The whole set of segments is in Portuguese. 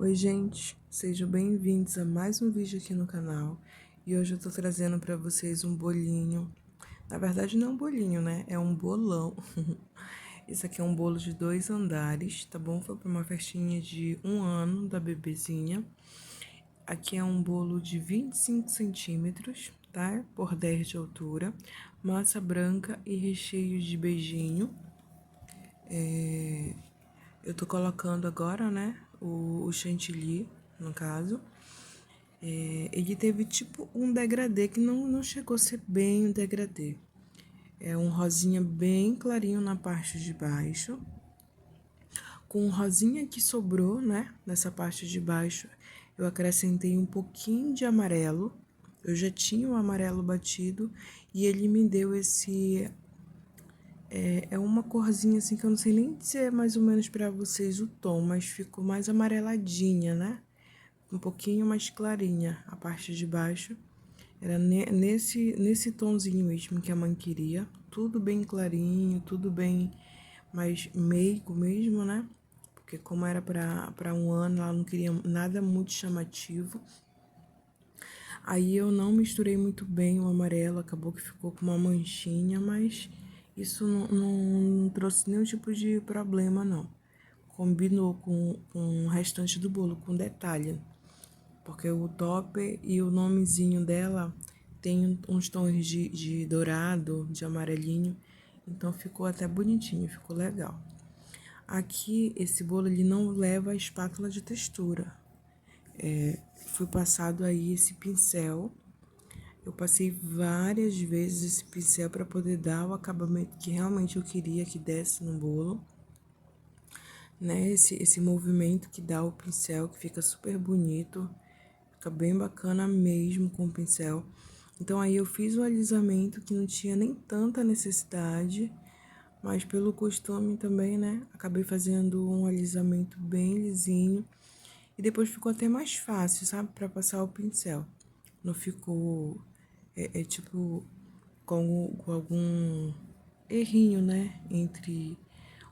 Oi gente, sejam bem-vindos a mais um vídeo aqui no canal. E hoje eu tô trazendo pra vocês um bolinho. Na verdade não é um bolinho, né? É um bolão. Esse aqui é um bolo de 2 andares, tá bom? Foi pra uma festinha de 1 ano da bebezinha. Aqui é um bolo de 25 centímetros, tá? Por 10 de altura. Massa branca e recheio de beijinho. Eu tô colocando agora, né, o chantilly, no caso. Ele teve tipo um degradê, que não chegou a ser bem um degradê. É um rosinha bem clarinho na parte de baixo. Com o rosinha que sobrou, né, nessa parte de baixo, eu acrescentei um pouquinho de amarelo. Eu já tinha o amarelo batido e ele me deu esse... É uma corzinha assim que eu não sei nem dizer mais ou menos pra vocês o tom, mas ficou mais amareladinha, né? Um pouquinho mais clarinha a parte de baixo. Era nesse tomzinho mesmo que a mãe queria. Tudo bem clarinho, tudo bem mais meigo mesmo, né? Porque como era pra 1 ano, ela não queria nada muito chamativo. Aí eu não misturei muito bem o amarelo, acabou que ficou com uma manchinha, mas isso não trouxe nenhum tipo de problema, não. Combinou com o restante do bolo, com detalhe. Porque o top e o nomezinho dela tem uns tons de dourado, de amarelinho. Então ficou até bonitinho, ficou legal. Aqui, esse bolo ele não leva a espátula de textura. Foi passado aí esse pincel. Eu passei várias vezes esse pincel para poder dar o acabamento que realmente eu queria que desse no bolo. Né? Esse movimento que dá o pincel, que fica super bonito. Fica bem bacana mesmo com o pincel. Então aí eu fiz o alisamento que não tinha nem tanta necessidade, mas pelo costume também, né? Acabei fazendo um alisamento bem lisinho. E depois ficou até mais fácil, sabe? Pra passar o pincel. Não ficou, tipo, com algum errinho, né? Entre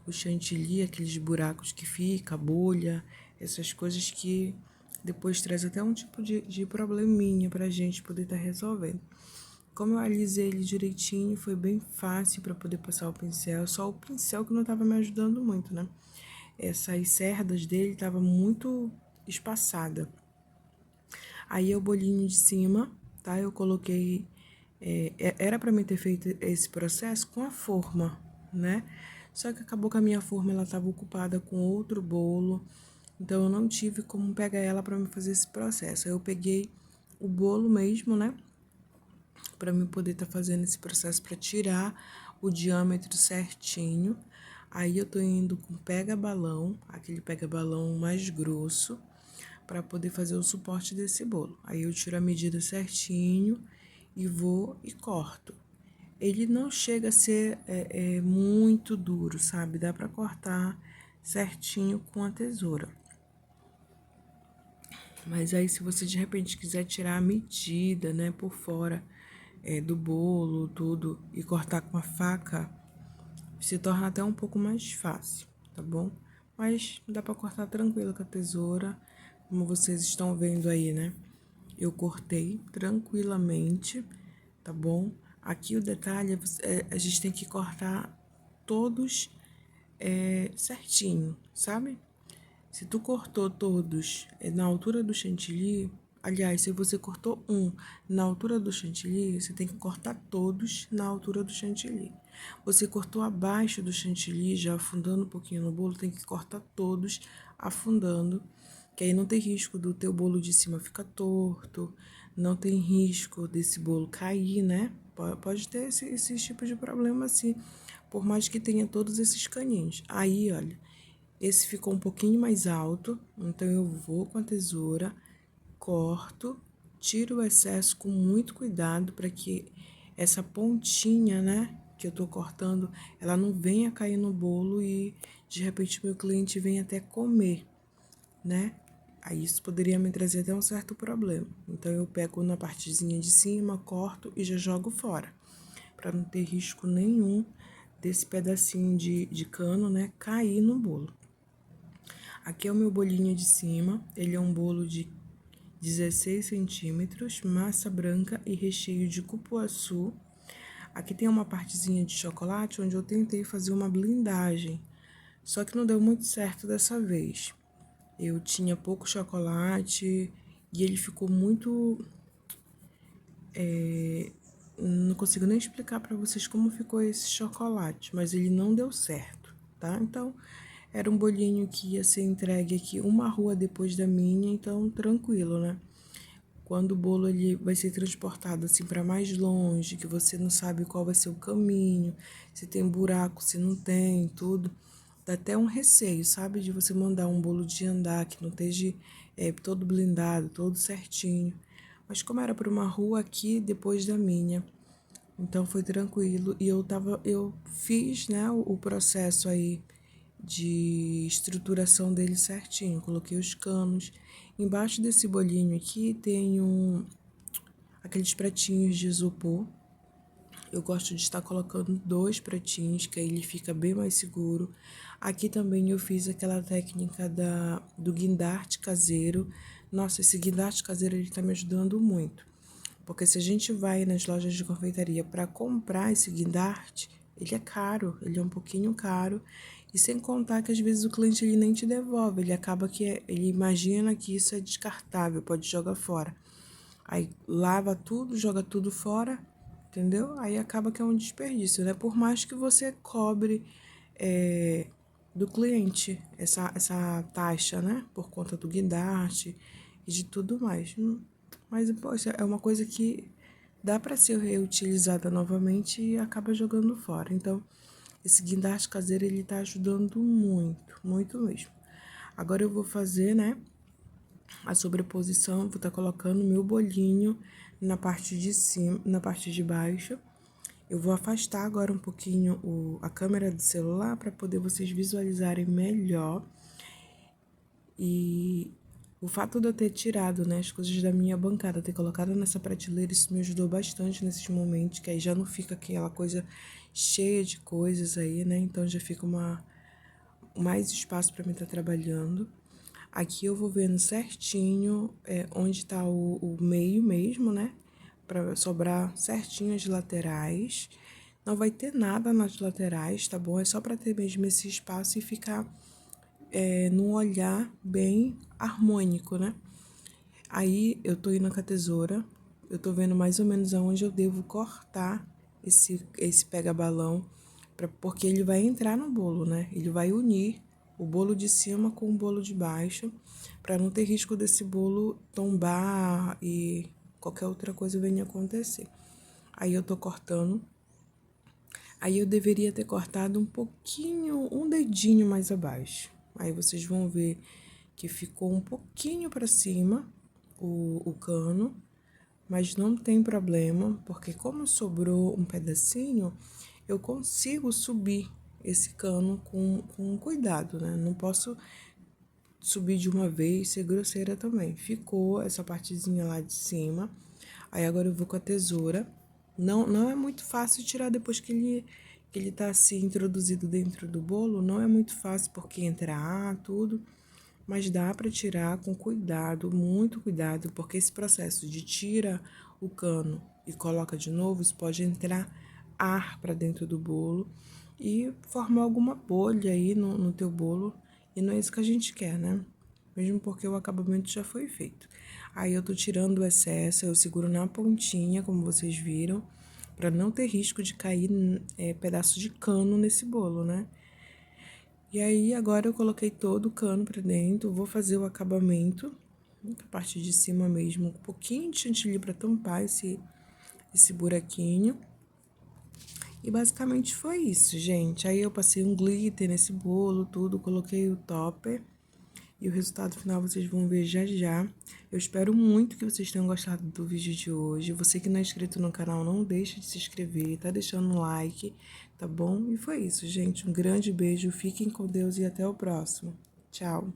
o chantilly, aqueles buracos que fica, a bolha, essas coisas que depois traz até um tipo de probleminha pra gente poder estar resolvendo. Como eu alisei ele direitinho, foi bem fácil para poder passar o pincel. Só o pincel que não estava me ajudando muito, né? Essas cerdas dele estavam muito espaçada. Aí o bolinho de cima, tá? Eu coloquei... era para mim ter feito esse processo com a forma, né? Só que acabou que a minha forma ela estava ocupada com outro bolo. Então eu não tive como pegar ela para me fazer esse processo. Aí eu peguei o bolo mesmo, né? Para mim poder estar fazendo esse processo para tirar o diâmetro certinho. Aí eu tô indo com pega-balão, aquele pega-balão mais grosso, para poder fazer o suporte desse bolo. Aí eu tiro a medida certinho e vou e corto. Ele não chega a ser muito duro, sabe? Dá para cortar certinho com a tesoura. Mas aí se você de repente quiser tirar a medida, né, por fora do bolo, tudo, e cortar com a faca, se torna até um pouco mais fácil, tá bom? Mas dá pra cortar tranquilo com a tesoura, como vocês estão vendo aí, né? Eu cortei tranquilamente, tá bom? Aqui o detalhe a gente tem que cortar todos certinho, sabe? Se tu cortou todos na altura do chantilly, aliás, se você cortou um na altura do chantilly, você tem que cortar todos na altura do chantilly. Você cortou abaixo do chantilly, já afundando um pouquinho no bolo, tem que cortar todos afundando, que aí não tem risco do teu bolo de cima ficar torto, não tem risco desse bolo cair, né? Pode ter esse tipo de problema assim, por mais que tenha todos esses caninhos. Aí, olha, esse ficou um pouquinho mais alto, então eu vou com a tesoura, corto, tiro o excesso com muito cuidado para que essa pontinha, né, que eu tô cortando, ela não venha cair no bolo e de repente meu cliente venha até comer, né? Aí isso poderia me trazer até um certo problema. Então eu pego na partezinha de cima, corto e já jogo fora, para não ter risco nenhum desse pedacinho de cano, né, cair no bolo. Aqui é o meu bolinho de cima, ele é um bolo de 16 centímetros, massa branca e recheio de cupuaçu. Aqui tem uma partezinha de chocolate onde eu tentei fazer uma blindagem, só que não deu muito certo dessa vez. Eu tinha pouco chocolate e ele ficou muito... não consigo nem explicar para vocês como ficou esse chocolate, mas ele não deu certo, tá? Então, era um bolinho que ia ser entregue aqui uma rua depois da minha, então tranquilo, né? Quando o bolo ele vai ser transportado assim para mais longe, que você não sabe qual vai ser o caminho, se tem buraco, se não tem, tudo, dá até um receio, sabe? De você mandar um bolo de andar que não esteja todo blindado, todo certinho. Mas como era para uma rua aqui depois da minha, então foi tranquilo. E eu fiz, né, o processo aí de estruturação dele certinho. Coloquei os canos. Embaixo desse bolinho aqui tem aqueles pratinhos de isopor. Eu gosto de estar colocando 2 pratinhos, que aí ele fica bem mais seguro. Aqui também eu fiz aquela técnica do guindarte caseiro. Nossa, esse guindarte caseiro ele tá me ajudando muito. Porque se a gente vai nas lojas de confeitaria para comprar esse guindarte, ele é caro, ele é um pouquinho caro. E sem contar que às vezes o cliente ele nem te devolve, ele acaba que ele imagina que isso é descartável, pode jogar fora. Aí lava tudo, joga tudo fora, entendeu? Aí acaba que é um desperdício, né? Por mais que você cobre do cliente essa taxa, né? Por conta do guindarte e de tudo mais. Mas, poxa, é uma coisa que dá para ser reutilizada novamente e acaba jogando fora. Então, esse guindarte caseiro, ele tá ajudando muito, muito mesmo. Agora eu vou fazer, né, a sobreposição, vou estar colocando meu bolinho na parte de cima, na parte de baixo. Eu vou afastar agora um pouquinho a câmera do celular para poder vocês visualizarem melhor. E o fato de eu ter tirado, né, as coisas da minha bancada, ter colocado nessa prateleira, isso me ajudou bastante nesses momentos, que aí já não fica aquela coisa cheia de coisas aí, né? Então já fica mais espaço para mim estar trabalhando. Aqui eu vou vendo certinho onde tá o meio mesmo, né? Pra sobrar certinho as laterais. Não vai ter nada nas laterais, tá bom? É só pra ter mesmo esse espaço e ficar num olhar bem harmônico, né? Aí eu tô indo com a tesoura, eu tô vendo mais ou menos aonde eu devo cortar esse pega-balão, porque ele vai entrar no bolo, né? Ele vai unir o bolo de cima com o bolo de baixo, para não ter risco desse bolo tombar e qualquer outra coisa venha acontecer. Aí eu tô cortando. Aí eu deveria ter cortado um pouquinho, um dedinho mais abaixo. Aí vocês vão ver que ficou um pouquinho para cima o cano, mas não tem problema, porque como sobrou um pedacinho, eu consigo subir esse cano com cuidado, né? Não posso subir de uma vez, ser grosseira também. Ficou essa partezinha lá de cima. Aí agora eu vou com a tesoura. Não é muito fácil tirar depois que ele tá assim introduzido dentro do bolo. Não é muito fácil porque entra ar, tudo. Mas dá para tirar com cuidado, muito cuidado, porque esse processo de tira o cano e coloca de novo, isso pode entrar ar para dentro do bolo e formar alguma bolha aí no teu bolo. E não é isso que a gente quer, né? Mesmo porque o acabamento já foi feito. Aí eu tô tirando o excesso, eu seguro na pontinha, como vocês viram, para não ter risco de cair pedaço de cano nesse bolo, né? E aí agora eu coloquei todo o cano pra dentro, vou fazer o acabamento, a parte de cima mesmo, um pouquinho de chantilly pra tampar esse buraquinho. E basicamente foi isso, gente. Aí eu passei um glitter nesse bolo, tudo, coloquei o topper. E o resultado final vocês vão ver já já. Eu espero muito que vocês tenham gostado do vídeo de hoje. Você que não é inscrito no canal, não deixe de se inscrever, tá deixando um like, tá bom? E foi isso, gente. Um grande beijo, fiquem com Deus e até o próximo. Tchau!